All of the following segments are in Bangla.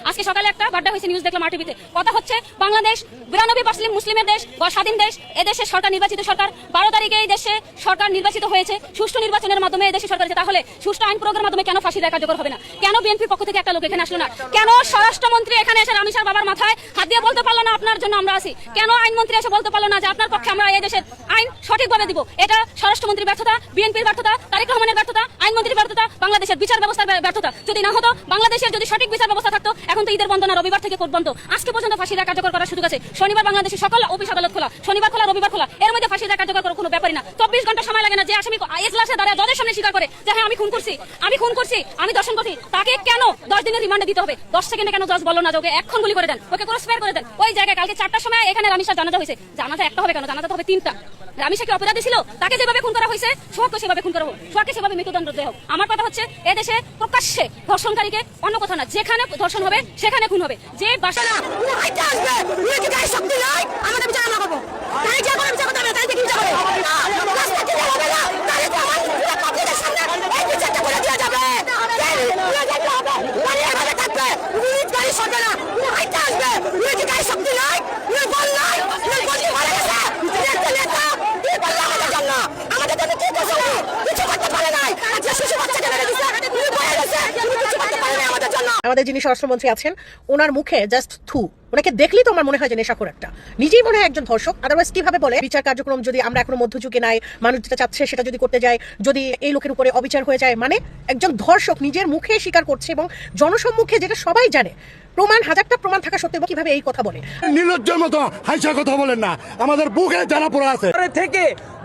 আজকে সকালে একটা বার্তা হয়েছে, নিউজ দেখলাম আরটিভিতে। কথা হচ্ছে বাংলাদেশ 92% মুসলিমের দেশ, স্বাধীন দেশ, এদেশের সরকার নির্বাচিত সরকার। 12 তারিখে এই দেশে সরকার নির্বাচিত হয়েছে সুষ্ঠু নির্বাচনের মাধ্যমে এদেশে সরকার। তাহলে সুষ্ঠু আইন প্রয়োগের মাধ্যমে কেন ফাঁসি দেওয়া কার্যকর হবে না? কেন বিএনপির পক্ষ থেকে একটা লোক এখানে আসলো না? কেন স্বরাষ্ট্রমন্ত্রী এখানে এসে রামিসার বাবার মাথায় হাত দিয়ে বলতে পারলো না আপনার জন্য আমরা আছি? কেন আইনমন্ত্রী এসে বলতে পারলো না যে আপনার পক্ষে আমরা এই দেশের আইন সঠিকভাবে দিব? এটা স্বরাষ্ট্রমন্ত্রীর ব্যর্থতা, বিএনপির ব্যর্থতা, তারেক রহমানের ব্যর্থতা, আইনমন্ত্রীর ব্যর্থতা, বাংলাদেশের বিচার ব্যবস্থার ব্যর্থতা। যদি না হতো, বাংলাদেশের যদি সঠিক বিচার ব্যবস্থা থাকতো, এখন তো ঈদের বন্ধ না, রবিবার থেকে কোর্ট বন্ধ। আজকে পর্যন্ত ফাঁসি দেওয়া কার্যকর করার সুযোগ আছে। শনিবার বাংলাদেশের সকল অফিস আদালত খোলা, শনিবার খোলা, রবিবার খোলা, এর মধ্যে ফাঁসি দেওয়া কার্যকর করার কোনো ব্যাপারই না। 24 ঘন্টা সময় লাগে না। যে আসামি এজলাসে দাঁড়ায় জজের সামনে স্বীকার করে যে হ্যাঁ আমি খুন করছি, আমি দর্শন করছি, তাকে কেন 10 দিনের রিমান্ডে দিতে হবে? 10 সেকেন্ডে কেন জজ বললো না যে ওকে এখন গুলি করে দেন, ওকে ক্রসফায়ার করে দেন? ওই জায়গায় কালকে 4টার সময় এখানে রামিসার জানাজা হয়েছে। জানাজা একটা হবে কেন? জানাজা তো হবে 3টা। রামিসা কি অপরাধী ছিল? তাকে যেভাবে খুন করা হয়েছে সোহাগকে সেভাবে খুন করা হোক, সোহাগকে সেভাবে মৃত্যুদণ্ড দেওয়া হোক। আমার কথা হচ্ছে এদেশে প্রকাশ্যে ধর্ষণকারীকে অন্য কথা না, যেখানে ধর্ষণ হবে সেখানে খুন হবে। যে বাসা না আমাদের যিনি স্বরাষ্ট্রমন্ত্রী আছেন ওনার মুখে জাস্ট থু, ওনাকে দেখলেই তো আমার মনে হয় যে নেশাখোর একটা, নিজেই মনে হয় একজন ধর্ষক। আদারওয়াইজ কিভাবে বলে বিচার কার্যক্রম যদি আমরা এখনো মধ্যযুগে নাই, মানুষ যেটা চাচ্ছে সেটা যদি করতে যায়, যদি এই লোকের উপরে অবিচার হয়ে যায়, মানে একজন ধর্ষক নিজের মুখে স্বীকার করছে এবং জনসম্মুখে, যেটা সবাই জানে, প্রমাণ, হাজারটা প্রমাণ থাকা সত্ত্বেও কিভাবে এই কথা বলে? নির্লজ্জের মতো হাইসা কথা বলেন না, আমাদের বুকে জ্বালা পোড়া আছে। থেকে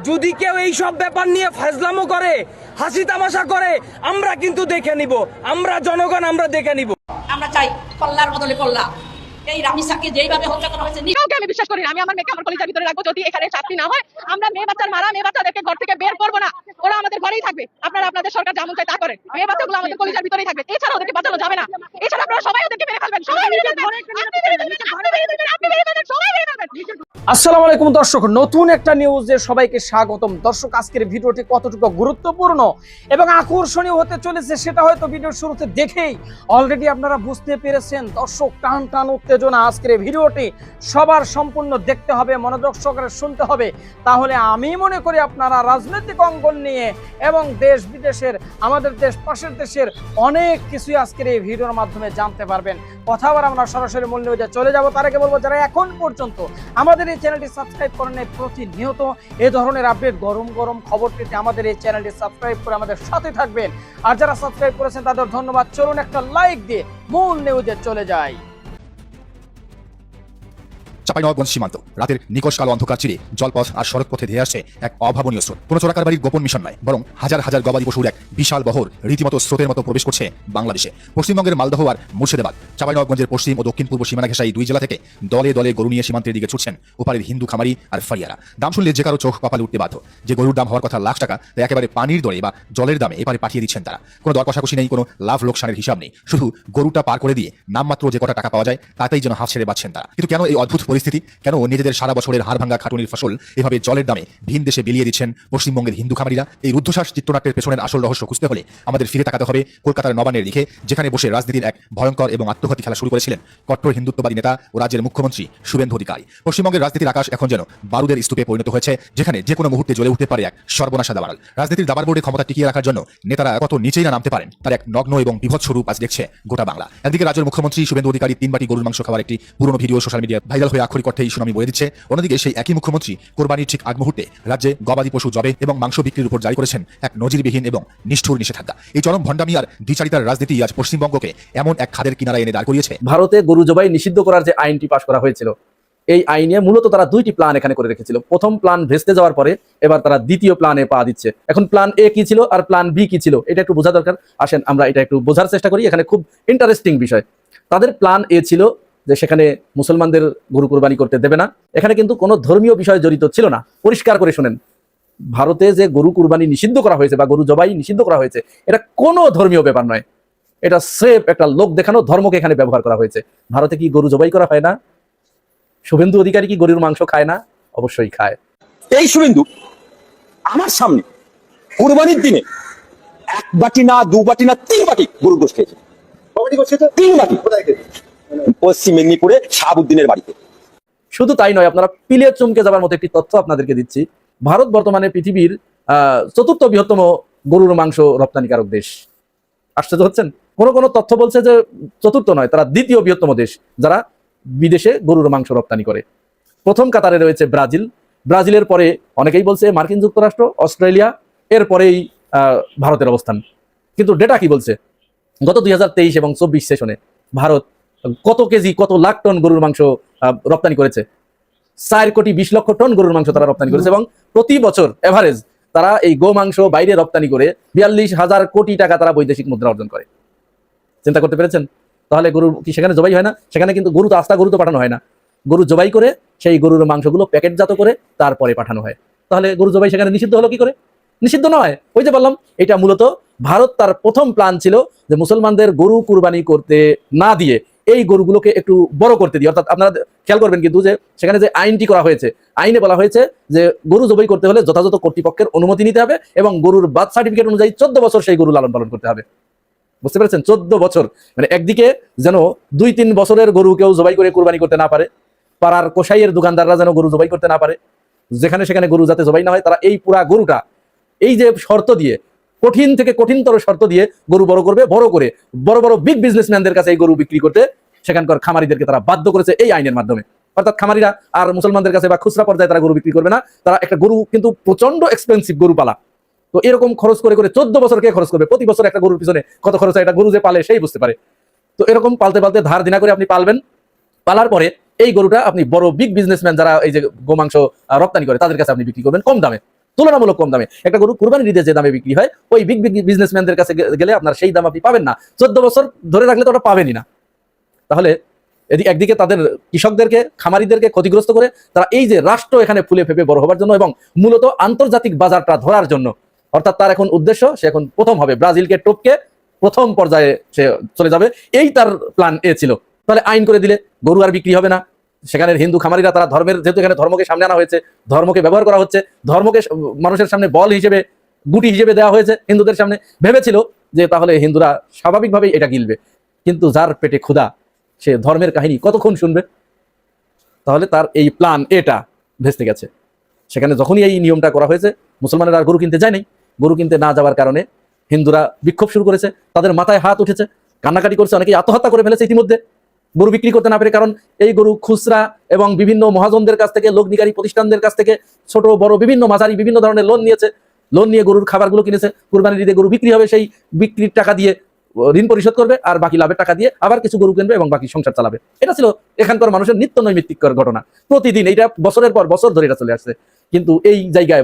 যদি কেউ এই সব ব্যাপার নিয়ে ফাজলামো করে, হাসি তামাশা করে, আমরা কিন্তু দেখে নিব, আমরা জনগণ আমরা দেখে নিব। আমরা চাই কল্লার বদলে কল্লা। এই রামিসাকে যেইভাবে হত্যা করা হয়েছে, কাউকে আমি বিশ্বাস করি না। আমি আমার মেয়েকে আমার কলিজার ভিতরে রাখবো। যদি এখানে শাস্তি না হয়, আমরা মেয়ে বাচ্চাদেরকে ঘর থেকে বের করবো না, ওরা আমাদের ঘরেই থাকবে। আপনারা আপনাদের সরকার যেমন চায় তা করেন, মেয়ে বাচ্চাগুলো আমাদের কলিজার ভিতরেই থাকবে। এছাড়া ওদেরকে বাঁচানো যাবে না। এছাড়া আপনারা সবাই ওদেরকে মেরে ফেলবেন, সবাই মেরে ফেলবেন, সবাই মেরে ফেলবেন। আসসালামু আলাইকুম দর্শক, নতুন একটা নিউজে সবাইকে স্বাগতম। দর্শক, আজকের ভিডিওটি কতটুকু গুরুত্বপূর্ণ এবং আকর্ষণীয় হতে চলেছে সেটা হয়তো ভিডিওর শুরুতে দেখেই অলরেডি আপনারা বুঝতে পেরেছেন। দর্শক, টান টান উত্তেজনা আজকের ভিডিওটি সবার সম্পূর্ণ দেখতে হবে, মনোযোগ সহকারে শুনতে হবে। তাহলে আমি মনে করি আপনারা রাজনৈতিক অঙ্গন নিয়ে এবং দেশ বিদেশের, আমাদের দেশ, পাশের দেশের অনেক কিছুই আজকের এই ভিডিওর মাধ্যমে জানতে পারবেন। কথা আবার আমরা সরাসরি মূল নিউজে চলে যাব। তার আগে বলবো, যারা এখন পর্যন্ত আমাদের এই চ্যানেলটি সাবস্ক্রাইব করেন নাই, প্রতিনিয়ত এই ধরনের আপডেট, গরম গরম খবর পেতে আমাদের এই চ্যানেলটি সাবস্ক্রাইব করে আমাদের সাথে থাকবেন। আর যারা সাবস্ক্রাইব করেছেন তাদের ধন্যবাদ। চলুন একটা লাইক দিয়ে মূল নিউজে চলে যাই। চাঁপাইনবাবগঞ্জ সীমান্ত রাতের নিকশ কালো অন্ধকার চিরে জলপথ আর সড়ক পথে ধেয়ে আসছে এক অভাবনীয় স্রোত। কোনো চোরাকার বাড়ির গোপন মিশন নয়, বরং হাজার হাজার গবাদি পশুর এক বিশাল বহর রীতিমতো স্রোতের মতো প্রবেশ করছে বাংলাদেশে। পশ্চিমবঙ্গের মালদহ আর মুর্শিদাবাদ, চাঁপাইনবাবগঞ্জের পশ্চিম ও দক্ষিণ পূর্ব সীমানা ঘেঁষা এই দুই জেলা থেকে দলে দলে গরু নিয়ে সীমান্তের দিকে ছুটছেন ওপারের হিন্দু খামারি আর ফারিয়ারা। দাম শুনলে যে কারো চোখ কপালে উঠতে বাধ্য। যে গরুর দাম হওয়ার কথা লাখ টাকা, তাই একেবারে পানির দরে বা জলের দামে এপারে পাঠিয়ে দিচ্ছেন তারা। কোনো দর কষাকষি নেই, কোনো লাভ লোকসানের হিসাব নেই, শুধু গরুটা পার করে দিয়ে নামমাত্র যে কটা টাকা পাওয়া যায় তাতেই যেন হাত ছেড়ে বাঁচছেন তারা। কিন্তু কেন এই অদ্ভুত পরিস্থিতি? কেন নিজেদের সারা বছরের হাড় ভাঙ্গা খাটুনির ফসল এভাবে জলের দামে ভিন দেশে বিলিয়ে দিচ্ছেন পশ্চিমবঙ্গের হিন্দু খামারিরা? এই রুদ্ধশ্বাস চিত্রনাট্যের পেছনের আসল রহস্য খুঁজতে হলে আমাদের ফিরে তাকাতে হবে কলকাতার নবান্নের দিকে, যেখানে বসে রাজনীতির এক ভয়ঙ্কর এবং আত্মঘাতী খেলা শুরু করেছিলেন কট্টর হিন্দুত্ববাদী নেতা ও রাজ্যের মুখ্যমন্ত্রী শুভেন্দু অধিকারী। পশ্চিমবঙ্গের রাজনীতির আকাশ এখন যেন বারুদের স্তূপে পরিণত হয়েছে, যেখানে যে কোনো মুহূর্তে জ্বলে উঠতে পারে এক সর্বনাশা দাবাড়াল। রাজনীতির দাবার বোর্ডে ক্ষমতা টিকিয়ে রাখার জন্য নেতারা কত নিচেই না নামতে পারেন, তার এক নগ্ন এবং বিভৎস রূপ আজ দেখছে গোটা বাংলা। একদিকে রাজ্যের মুখ্যমন্ত্রী শুভেন্দু অধিকারী 3 বাটি গরুর মাংস খাওয়ার একটি পুরনো ভিডিও সোশ্যাল মিডিয়ায় ভাইরাল হয়ে আক্ষরিক অর্থে সুনামি বয়ে দিচ্ছে। অন্যদিকে সেই একই মুখ্যমন্ত্রী কোরবানির ঠিক আগ মুহূর্তে রাজ্যে গবাদি পশু জবে এবং মাংস বিক্রির উপর জারি করেছেন এক নজিরবিহীন এবং নিষ্ঠুর নিষেধাজ্ঞা। এই চরম ভণ্ডামি আর দ্বিচারিতার রাজনীতি আজ পশ্চিমবঙ্গকে এমন এক খাদের কিনারায় এনে দাঁড় করিয়েছে। ভারতে গরু জবাই নিষিদ্ধ করার যে আইনটি পাশ করা হয়েছিল, এই আইনে মূলত তারা 2টি প্ল্যান এখানে করে রেখেছিল। প্রথম প্ল্যান ভেস্তে যাওয়ার পরে এবার তারা দ্বিতীয় প্ল্যানে পা দিচ্ছে। এখন প্ল্যান এ কি ছিল আর প্ল্যান বি কি ছিল, এটা একটু বোঝা দরকার। আসেন আমরা এটা একটু বোঝার চেষ্টা করি। এখানে খুব ইন্টারেস্টিং বিষয়, তাদের প্ল্যান এ ছিল যে সেখানে মুসলমানদের গরু কুরবানি করতে দেবে না। এখানে কিন্তু কোনো ধর্মীয় বিষয় জড়িত ছিল না। পরিষ্কার করে শোনেন, ভারতে যে গরু কুরবানি নিষিদ্ধ করা হয়েছে বা গরু জবাই নিষিদ্ধ করা হয়েছে, এটা কোনো ধর্মীয় ব্যাপার নয়। এটা স্রেফ একটা লোক দেখানো ধর্মকে এখানে ব্যবহার করা হয়েছে। ভারতে কি গরু জবাই করা হয় না? শুভেন্দু অধিকারী কি গরুর মাংস খায় না? অবশ্যই খায়। এই শুভেন্দু আমার সামনে কুরবানির দিনে 1 বাটি না 2 বাটি না 3 বাটি গরুর গোশত খেয়েছে। 3 বাটি। কোথায় খেয়েছে? পশ্চিম মেদিনীপুরে শাহাবুদ্দিনের বাড়িতে। শুধু তাই নয়, আপনারা পিলে চমকে যাবার মতো একটি তথ্য আপনাদেরকে দিচ্ছি। ভারত বর্তমানে পৃথিবীর 4র্থ বৃহত্তম গরুর মাংস রপ্তানিকারক দেশ। আশ্চর্য হচ্ছেন? কোনো তথ্য বলছে যে 4র্থ নয়, তারা 2য় বৃহত্তম দেশ যারা বিদেশে গরুর মাংস রপ্তানি করে। প্রথম কাতারে রয়েছে ব্রাজিল, ব্রাজিলের পরে অনেকেই বলছে মার্কিন যুক্তরাষ্ট্র, অস্ট্রেলিয়া, এরপরেই ভারতের অবস্থান। কিন্তু ডেটা কি বলছে? গত 2023 এবং 24 সেশনে ভারত কত কেজি, কত লাখ টন গরুর মাংস রপ্তানি করেছে? 4 কোটি 20 লক্ষ টন গরুর মাংস তারা রপ্তানি করেছে, এবং প্রতি বছর এভারেজ তারা এই গো মাংস বাইরে রপ্তানি করে 42,000 কোটি টাকা তারা বৈদেশিক মুদ্রা অর্জন করে। চিন্তা করতে পেরেছেন? তাহলে গরু কি সেখানে জবাই হয় না? সেখানে কিন্তু গরু তো আস্তা গরু তো পাঠানো হয় না, গরু জবাই করে সেই গরুর মাংসগুলো প্যাকেটজাত করে তারপরে পাঠানো হয়। তাহলে গরু জবাই সেখানে নিষিদ্ধ হলো কি করে? নিষিদ্ধ নয়। ওই যে বললাম, এটা মূলত ভারত তার প্রথম প্ল্যান ছিল যে মুসলমানদের গরু কুরবানি করতে না দিয়ে এই গরুগুলোকে একটু বড় করতে দিয়ে। অর্থাৎ আপনারা খেয়াল করবেন কিন্তু যে সেখানে যে আইনটি করা হয়েছে, আইনে বলা হয়েছে যে গরু জবাই করতে হলে যথাযথ কর্তৃপক্ষের অনুমতি নিতে হবে এবং গরুর বার্থ সার্টিফিকেট অনুযায়ী 14 বছর সেই গরু লালন পালন করতে হবে। বুঝতে পেরেছেন? 14 বছর, মানে একদিকে যেন 2-3 বছরের গরু কেউ জবাই করে কুরবানি করতে না পারে, পাড়ার কসাইয়ের দোকানদাররা যেন গরু জবাই করতে না পারে, যেখানে সেখানে গরু যাতে জবাই না হয়, তারা এই পুরা গরুটা এই যে শর্ত দিয়ে, কঠিন থেকে কঠিনতর শর্ত দিয়ে গরু বড় করবে, বড় করে বড় বড় বিগ বিজনেসম্যানদের কাছে এই গরু বিক্রি করতে সেখানকার খামারিদেরকে তারা বাধ্য করেছে এই আইনের মাধ্যমে। অর্থাৎ খামারিরা আর মুসলমানদের কাছে বা খুচরা পর্যায়ে তারা গরু বিক্রি করবে না। তারা একটা গরু কিন্তু প্রচন্ড এক্সপেন্সিভ গরু পালা, তো এরকম খরচ করে করে 14 বছর কে খরচ করবে? প্রতি বছর একটা গরুর পিছনে কত খরচ হয় এটা গরু যে পালে সেই বুঝতে পারে। তো এরকম পালতে পালতে ধার দিনা করে আপনি পালবেন, পালার পরে এই গরুটা আপনি বড় বিগ বিজনেসম্যান যারা এই যে গোমাংস রপ্তানি করে তাদের কাছে আপনি বিক্রি করবেন কম দামে, তুলনামূলক কম দামে। একটা গরু কুরবানির ঈদে যে দামে বিক্রি হয়, ওই বিগ বিগ বিজনেসম্যানদের কাছে গেলে আপনার সেই দাম আপনি পাবেন না। 14 বছর ধরে রাখলে তো ওটা পাবেনই না। তাহলে একদিকে তাদের কৃষকদেরকে, খামারিদেরকে ক্ষতিগ্রস্ত করে তারা এই যে রাষ্ট্র এখানে ফুলে ফেপে বড় হবার জন্য এবং মূলত আন্তর্জাতিক বাজারটা ধরার জন্য, অর্থাৎ তার এখন উদ্দেশ্য সে এখন প্রথম হবে, ব্রাজিলকে টপকে প্রথম পর্যায়ে সে চলে যাবে, এই তার প্ল্যান এ ছিল। তাহলে আইন করে দিলে গরু আর বিক্রি হবে না। সেখানের হিন্দু খামারিরা তারা ধর্মের, যেহেতু এখানে ধর্মকে সামনে আনা হয়েছে, ধর্মকে ব্যবহার করা হচ্ছে, ধর্মকে মানুষের সামনে বল হিসেবে, গুটি হিসেবে দেওয়া হয়েছে হিন্দুদের সামনে, ভেবেছিল যে তাহলে হিন্দুরা স্বাভাবিকভাবেই এটা গিলবে। কিন্তু যার পেটে ক্ষুধা সে ধর্মের কাহিনী কতক্ষণ শুনবে? তাহলে তার এই প্ল্যান এটা ভেস্তে গেছে। সেখানে যখনই এই নিয়মটা করা হয়েছে, মুসলমানেরা আর গরু কিনতে যায় নাই। গরু কিনতে না যাওয়ার কারণে হিন্দুরা বিক্ষোভ শুরু করেছে, তাদের মাথায় হাত উঠেছে, কান্নাকাটি করছে, অনেকেই আত্মহত্যা করে ফেলেছে ইতিমধ্যে গরু বিক্রি করতে না পেরে। কারণ এই গরু খুচরা এবং বিভিন্ন মহাজনদের কাছ থেকে, লোক নিকারী প্রতিষ্ঠানদের কাছ থেকে, ছোট বড় বিভিন্ন মাঝারি বিভিন্ন ধরনের লোন নিয়েছে, লোন নিয়ে গরুর খাবারগুলো কিনেছে। কুরবানির ঈদে গরু বিক্রি হবে, সেই বিক্রির টাকা দিয়ে ঋণ পরিশোধ করবে, আর বাকি লাভের টাকা দিয়ে আবার কিছু গরু কিনবে এবং বাকি সংসার চালাবে। এটা ছিল এখানকার মানুষের নিত্য নৈমিত্তিকর ঘটনা, প্রতিদিন। এইটা বছরের পর বছর ধরে এটা চলে আসছে। কিন্তু এই জায়গায়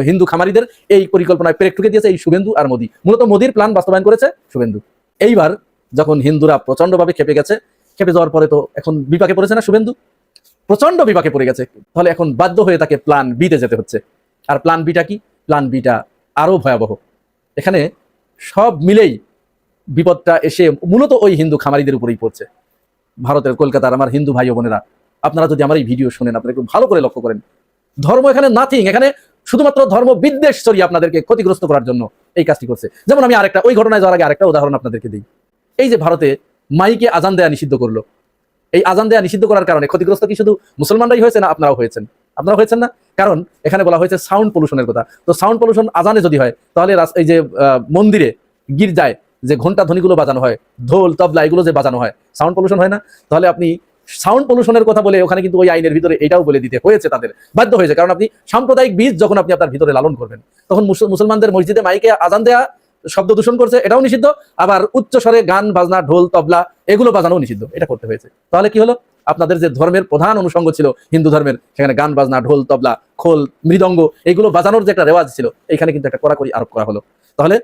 হিন্দু খামারিদের এই পরিকল্পনায় পেরেক ঠুকে দিয়েছে এই শুভেন্দু আর মোদী। মূলত মোদীর প্ল্যান বাস্তবায়ন করেছে শুভেন্দু। এইবার যখন হিন্দুরা প্রচন্ডভাবে খেপে গেছে, খেপে যাওয়ার পরে তো এখন বিপাকে পড়েছে না শুভেন্দু, প্রচন্ড বিপাকে পড়ে গেছে। তাহলে এখন বাধ্য হয়ে তাকে প্ল্যান বিতে যেতে হচ্ছে। আর প্ল্যান বিটা কি? প্ল্যান বিটা আরো ভয়াবহ। এখানে সব মিলেই বিপদটা এসে মূলত ওই হিন্দু খামারিদের উপরেই পড়ছে। ভারতের কলকাতার আমার হিন্দু ভাই বোনেরা, আপনারা যদি আমার এই ভিডিও শুনেন, আপনারা একটু ভালো করে লক্ষ্য করেন, ধর্ম এখানে নাথিং। এখানে শুধুমাত্র ধর্ম বিদ্বেষ ছড়িয়ে আপনাদেরকে ক্ষতিগ্রস্ত করার জন্য এই কাজটি করছে। যেমন আমি আরেকটা, ওই ঘটনায় যাওয়ার আগে আরেকটা উদাহরণ আপনাদেরকে দিই। এই যে ভারতে মাইকে আজান দেয়া নিষিদ্ধ করলো, এই আজান দেয়া নিষিদ্ধ করার কারণে ক্ষতিগ্রস্ত কি শুধু মুসলমানরাই হয়েছে না আপনারাও হয়েছেন? আপনারা হয়েছেন না? কারণ এখানে বলা হয়েছে সাউন্ড পলিউশনের কথা। তো সাউন্ড পলিউশন আজানে যদি হয়, তাহলে এই যে মন্দিরে, গির্জায় যে ঘন্টা ধ্বনিগুলো বাজানো হয়, ঢোল তবলা এগুলো যে বাজানো হয়, সাউন্ড পলিউশন হয় না? তাহলে আপনি সাউন্ড পলিউশনের কথা বলে ওখানে কিন্তু ওই আইনের ভিতরে এটাও বলে দিতে হয়েছে, তাদের বাধ্য হয়েছে। কারণ আপনি সাম্প্রদায়িক বীজ যখন আপনি আপনার ভিতরে লালন করবেন, তখন মুসলমানদের মসজিদে মাইকে আজান দেয়া শব্দ দূষণ করছে, এটাও নিষিদ্ধ। আবার উচ্চ স্বরে গান বাজনা, ঢোল তবলা এগুলো বাজানো নিষিদ্ধ, এটা করতে হয়েছে। তাহলে কি হলো? আপনাদের যে ধর্মের প্রধান অনুষঙ্গ ছিল হিন্দু ধর্মের, সেখানে গান বাজনা, ঢোল তবলা, খোল, মৃদঙ্গ এগুলো বাজানোর যে একটা রেওয়াজ ছিল, এখানে কিন্তু একটা কড়াকড়ি আরোপ করা হলো। তাহলে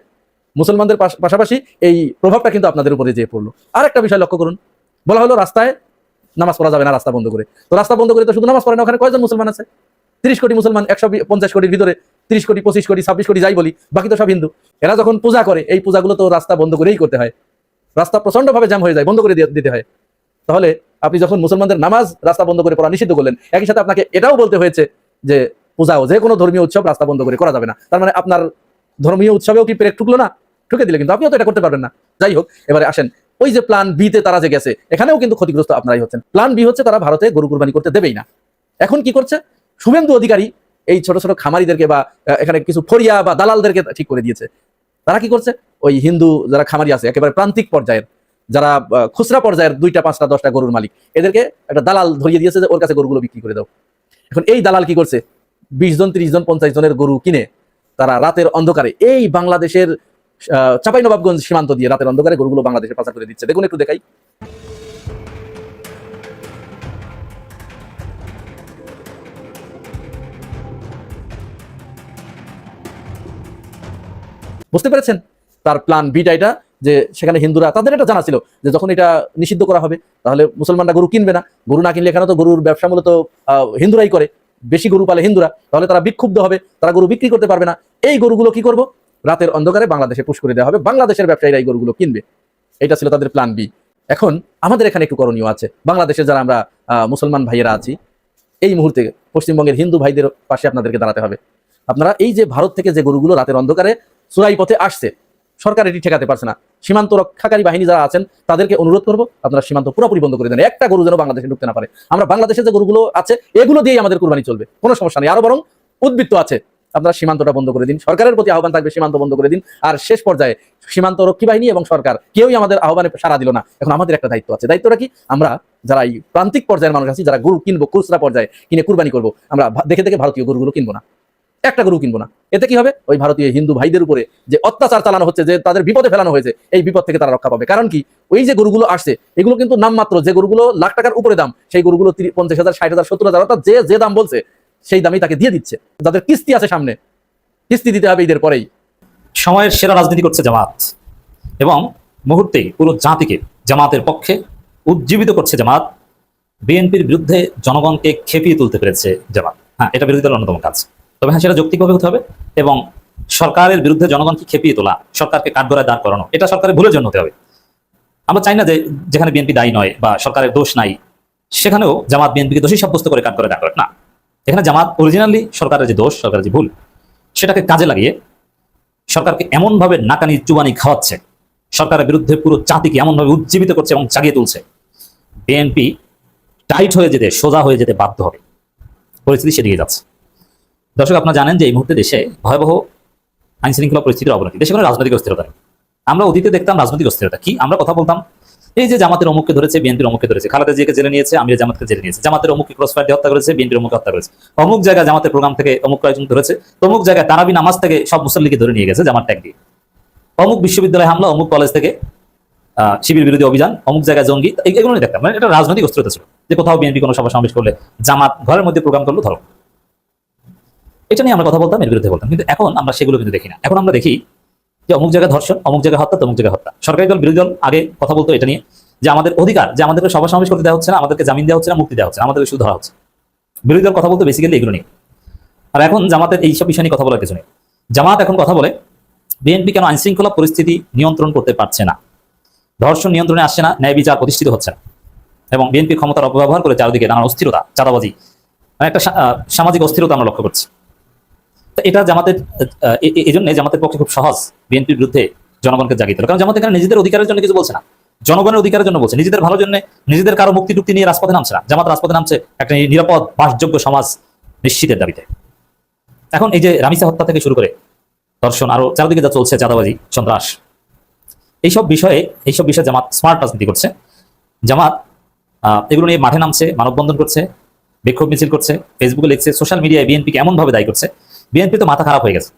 মুসলমানদের পাশাপাশি এই প্রভাবটা কিন্তু আপনাদের উপরে যেয়ে পড়লো। আর একটা বিষয় লক্ষ্য করুন, বলা হলো রাস্তায় নামাজ পড়া যাবে না, রাস্তা বন্ধ করে। তো রাস্তা বন্ধ করে তো শুধু নামাজ পড়ে না, ওখানে কয়জন মুসলমান আছে? 30 কোটি মুসলমান, 150 কোটির ভিতরে 30 কোটি, 25 কোটি, 26 কোটি যাই বলি, বাকি তো সব হিন্দু। এরা যখন পূজা করে, এই পূজাগুলো তো রাস্তা বন্ধ করেই করতে হয়। রাস্তা প্রচন্ডভাবে জ্যাম হয়ে যায়, বন্ধ করে দিতে হয়। তাহলে আপনি যখন মুসলমানদের নামাজ রাস্তা বন্ধ করে পড়া নিষিদ্ধ করলেন, একই সাথে আপনাকে এটাও বলতে হয়েছে যে পূজাও, যে কোনো ধর্মীয় উৎসব রাস্তা বন্ধ করে করা যাবে না। তার মানে আপনার ধর্মীয় উৎসবেও কি পেরেক ঠুকলো না? ঠুকে দিলে কিন্তু আপনিও তো এটা করতে পারবেন না। যাই হোক, এবারে আসেন ওই যে প্ল্যান বি তে তারা যে গেছে, এখানেও কিন্তু ক্ষতিগ্রস্ত আপনারাই হচ্ছেন। প্ল্যান বি হচ্ছে তারা ভারতে গরু কুরবানি করতে দেবেই না। এখন কি করছে শুভেন্দু অধিকারী, এই ছোট ছোট খামারিদেরকে বা এখানে কিছু ফরিয়া বা দালালদেরকে ঠিক করে দিয়েছে। তারা কি করছে, ওই হিন্দু যারা খামারি আছে একেবারে প্রান্তিক পর্যায়ের, যারা খুচরা পর্যায়ের 2টা 5টা 10টা গরুর মালিক, এদেরকে একটা দালাল ধরিয়ে দিয়েছে যে ওর কাছে গরুগুলো বিক্রি করে দাও। এখন এই দালাল কি করছে, 20 জন 30 জন 50 জনের গরু কিনে তারা রাতের অন্ধকারে এই বাংলাদেশের চাঁপাইনবাবগঞ্জ সীমান্ত দিয়ে রাতের অন্ধকারে গরুগুলো বাংলাদেশে পাচার করে দিচ্ছে। দেখুন একটু দেখাই। বুঝতে পেরেছেন তার প্ল্যান বিটা এটা, যে সেখানে হিন্দুরা, তাদের এটা জানা ছিল যে যখন এটা নিষিদ্ধ করা হবে তাহলে মুসলমানরা গরু কিনবে না। গরু না কিনলে এখানে তো গরুর ব্যবসা মূলত হিন্দুরাই করে, বেশি গরু পালে হিন্দুরা, তাহলে তারা বিক্ষুব্ধ হবে, তারা গরু বিক্রি করতে পারবে না। এই গরুগুলো কি করব, রাতের অন্ধকারে বাংলাদেশে পুশ করে দেওয়া হবে, বাংলাদেশের ব্যবসায়ীরা এই গরুগুলো কিনবে। এটা ছিল তাদের প্ল্যান বি। এখন আমাদের এখানে একটু করণীয় আছে। বাংলাদেশে যারা আমরা মুসলমান ভাইয়েরা আছি, এই মুহূর্তে পশ্চিমবঙ্গের হিন্দু ভাইদের পাশে আপনাদেরকে দাঁড়াতে হবে। আপনারা এই যে ভারত থেকে যে গরুগুলো রাতের অন্ধকারে চোরাই পথে আসছে, সরকার এটি ঠেকাতে পারছে না, সীমান্ত রক্ষাকারী বাহিনী যারা আছেন তাদেরকে অনুরোধ করবো আপনারা সীমান্ত পুরোপুরি বন্ধ করে দেন, একটা গরু যেন বাংলাদেশে ঢুকতে না পারে। আমরা বাংলাদেশে যে গরুগুলো আছে এগুলো দিয়েই আমাদের কুরবানি চলবে, কোনো সমস্যা নেই। আরো বরং উদ্বৃত্ত আছে, আপনারা সীমান্তটা বন্ধ করে দিন। সরকারের প্রতি আহ্বান থাকবে সীমান্ত বন্ধ করে দিন। আর শেষ পর্যায়ে সীমান্ত রক্ষী বাহিনী এবং সরকার কেউই আমাদের আহ্বানে সাড়া দিল না। এখন আমাদের একটা দায়িত্ব আছে। দায়িত্বটা কি, আমরা যারা এই প্রান্তিক পর্যায়ের মানুষ আছি, যারা গরু কিনবো, খুচরা পর্যায়ে কিনে কুরবানি করবো, আমরা দেখে দেখে ভারতীয় গরুগুলো কিনবো না, একটা গরু কিনবো না। এতে কি হবে, ওই ভারতীয় হিন্দু ভাইদের উপরে যে অত্যাচার চালানো হচ্ছে, যে তাদের বিপদে ফেলানো হয়েছে, এই বিপদ থেকে তারা রক্ষা পাবে। কারণ কি, ওই যে গরুগুলো আসছে এগুলো কিন্তু নামমাত্র, যে গরুগুলো লাখ টাকার উপরে দাম, সেই গরুগুলো 50,000 60,000 70,000 অর্থাৎ যে দাম বলছে সেই দামই তাকে দিয়ে দিচ্ছে। যাদের কিস্তি আছে সামনে, কিস্তি দিতে হবে ঈদের পরেই। সময়ের সেরা রাজনীতি করছে জামাত এবং মুহূর্তেই পুরো জাতিকে জামাতের পক্ষে উজ্জীবিত করছে জামাত। বিএনপির বিরুদ্ধে জনগণকে খেপিয়ে তুলতে পেরেছে জামাত। হ্যাঁ, এটা বিরোধী দলের অন্যতম কাজ। তবে হ্যাঁ, সেটা যৌক্তিকভাবে হতে হবে এবং সরকারের বিরুদ্ধে জনগণকে খেপিয়ে তোলা, সরকারকে কাঠগড়ায় দাঁড় করানো, এটা সরকারের ভুলের জন্য হতে হবে। আমরা চাই না যে যেখানে বিএনপি দায়ী নয় বা সরকারের দোষ নাই সেখানেও জামাত বিএনপিকে দোষী সাব্যস্ত করে কাঠগড়ায় দাঁড় করে না। এখানে জামাত অরিজিনালি সরকারের যে দোষ, সরকারের যে ভুল, সেটাকে কাজে লাগিয়ে সরকারকে এমনভাবে নাকানি চুবানি খাওয়াচ্ছে, সরকারের বিরুদ্ধে পুরো জাতিকে এমনভাবে উজ্জীবিত করছে এবং জাগিয়ে তুলছে, বিএনপি টাইট হয়ে যেতে, সোজা হয়ে যেতে বাধ্য হবে। পরিস্থিতি সেদিকে যাচ্ছে। দর্শক, আপনারা জানেন যে এই মুহূর্তে দেশে ভয়াবহ আইন শৃঙ্খলা পরিস্থিতির অবনতি, দেশে কোনো রাজনৈতিক অস্থিরতা নেই। আমরা অতীতে দেখতাম রাজনৈতিক অস্থিরতা কি, আমরা কথা বলতাম এই যে জামাতের অমুককে ধরেছে, বিএনপির অমুককে ধরেছে, খালেদা জিয়াকে জেলে নিয়েছে, আমির জামাতকে জেলে নিয়েছে, জামাতের অমুককে ক্রসফায়ার দিয়ে হত্যা করেছে, বিএনপির অমুককে হত্যা করেছে, অমুক জায়গায় জামাতের প্রোগ্রাম থেকে অমুক কয়েকজন ধরেছে, অমুক জায়গায় তারাবি নামাজ থেকে সব মুসল্লিকে ধরে নিয়ে গেছে জামাত ট্যাগ দিয়ে, অমুক বিশ্ববিদ্যালয়ে হামলা, অমুক কলেজ থেকে শিবির বিরোধী অভিযান, অমুক জায়গায় জঙ্গি, এগুলো দেখতাম। মানে এটা রাজনৈতিক অস্থিরতা ছিল যে কোথাও বিএনপি কোনো সভা সমাবেশ করলে জামাত ঘরের মধ্যে প্রোগ্রাম করলো ধরো, এটা নিয়ে আমরা কথা বলতাম, এর বিরুদ্ধে বলতাম। কিন্তু এখন আমরা সেগুলো কিন্তু দেখি না। এখন আমরা দেখি যে অমুক জায়গায় ধর্ষণ, অমুক জায়গায় হত্যা, অমুক জায়গায় হত্যা। সরকারি দল বিরোধী দল আগে কথা বলতো এটা নিয়ে যে আমাদের অধিকার, যে আমাদেরকে সভা সমাবেশ করতে দেওয়া হচ্ছে না, আমাদেরকে জামিন দেওয়া হচ্ছে না, মুক্তি দেওয়া হচ্ছে, আমাদেরকে শুধু ধরা হচ্ছে। বিরোধী দল কথা বলতো বেসিক্যালি এগুলো নিয়ে। আর এখন জামাতের এইসব বিষয় নিয়ে কথা বলার কিছু নেই। জামাত এখন কথা বলে বিএনপি কেন আইন শৃঙ্খলা পরিস্থিতি নিয়ন্ত্রণ করতে পারছে না, ধর্ষণ নিয়ন্ত্রণে আসছে না, ন্যায় বিচার প্রতিষ্ঠিত হচ্ছে না, এবং বিএনপি ক্ষমতার অপব্যবহার করে চারদিকে নানা অস্থিরতা, চাঁদাবাজি, একটা সামাজিক অস্থিরতা আমরা লক্ষ্য করছি। এটা জামাতের এই জন্য জামাতের পক্ষে খুব সহজ বিএনপির বিরুদ্ধে জনগণকে জাগিয়ে তোলা। কারণ জামাত এখানে নিজেদের অধিকারের জন্য কিছু বলছে না, জনগণের অধিকারের জন্য বলছে, নিজেদের ভালোর জন্য, নিজেদের কারো মুক্তি টুক্তি নিয়ে রাজপথে নামছে না। জামাত রাজপথে নামছে একটা নিরাপদ বাসযোগ্য সমাজ নিশ্চিতের দাবিতে। এখন এই যে রামিসা হত্যা থেকে শুরু করে ধর্ষণ, আরো চারদিকে যা চলছে, চাঁদাবাজি, সন্ত্রাস, এইসব বিষয়ে জামাত স্মার্ট রাজনীতি করছে। জামাত এগুলো নিয়ে মাঠে নামছে, মানববন্ধন করছে, বিক্ষোভ মিছিল করছে, ফেসবুকে লিখছে, সোশ্যাল মিডিয়ায় বিএনপিকে এমনভাবে দায়ী করছে, বিএনপি তো মাথা খারাপ হয়ে গেছে।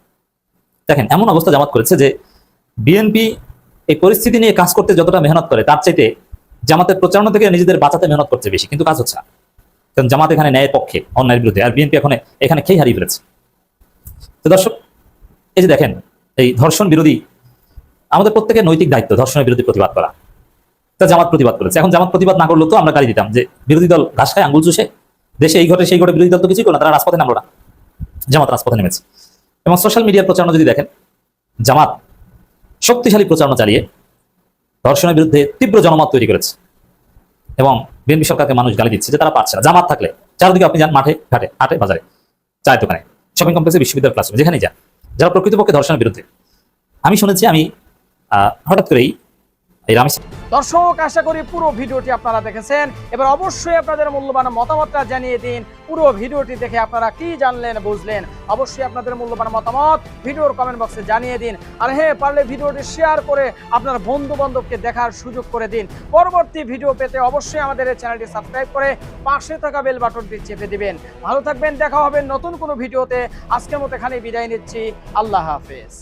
দেখেন, এমন অবস্থা জামাত করেছে যে বিএনপি এই পরিস্থিতি নিয়ে কাজ করতে যতটা মেহনত করে তার চাইতে জামাতের প্রচারণা থেকে নিজেদের বাঁচাতে মেহনত করছে বেশি, কিন্তু কাজ হচ্ছে না। কারণ জামাত এখানে ন্যায়ের পক্ষে, অন্যায়ের বিরুদ্ধে, আর বিএনপি এখানে খেয়ে হারিয়ে ফেলেছে। তো দর্শক, এই যে দেখেন, এই ধর্ষণ বিরোধী, আমাদের প্রত্যেকের নৈতিক দায়িত্ব ধর্ষণের বিরুদ্ধে প্রতিবাদ করা। তা জামাত প্রতিবাদ করেছে। এখন জামাত প্রতিবাদ না করলেও তো আমরা গালি দিতাম যে বিরোধী দল ঘাস খায় আঙ্গুল চুষে, দেশে এই ঘটে সেই ঘটে, বিরোধী দল তো কিছুই করলো না, তারা রাজপথে নামলো না। জামাত রাজপথে নেমেছে। এবং সোশ্যাল মিডিয়ার প্রচারণা যদি দেখেন, জামাত শক্তিশালী প্রচারণা চালিয়ে ধর্ষণের বিরুদ্ধে তীব্র জনমত তৈরি করেছে এবং বিএনপি সরকারকে মানুষ গালি দিচ্ছে যে তারা পারছে না। জামাত থাকলে চারদিকে আপনি যান, মাঠে ঘাটে, হাটে বাজারে, চায়ের দোকানে, শপিং কমপ্লেক্সে, বিশ্ববিদ্যালয় ক্লাসরুমে, যেখানেই যান, যারা প্রকৃতপক্ষে ধর্ষণের বিরুদ্ধে। আমি শুনেছি, আমি হঠাৎ করেই এই রামি দর্শক, আশা করি পুরো ভিডিওটি আপনারা দেখেছেন। এবার অবশ্যই আপনাদের মূল্যবান মতামতটা জানিয়ে দিন। পুরো ভিডিওটি দেখে আপনারা কি জানলেন বুঝলেন, অবশ্যই আপনাদের মূল্যবান মতামত ভিডিওর কমেন্ট বক্সে জানিয়ে দিন। আর হ্যাঁ, পারলে ভিডিওটি শেয়ার করে আপনার বন্ধু বান্ধবকে দেখার সুযোগ করে দিন। পরবর্তী ভিডিও পেতে অবশ্যই আমাদের এই চ্যানেলটি সাবস্ক্রাইব করে পাশে থাকা বেল বাটনটি চেপে দিবেন। ভালো থাকবেন, দেখা হবে নতুন কোনো ভিডিওতে। আজকের মতো এখানেই বিদায় নিচ্ছি। আল্লাহ হাফেজ।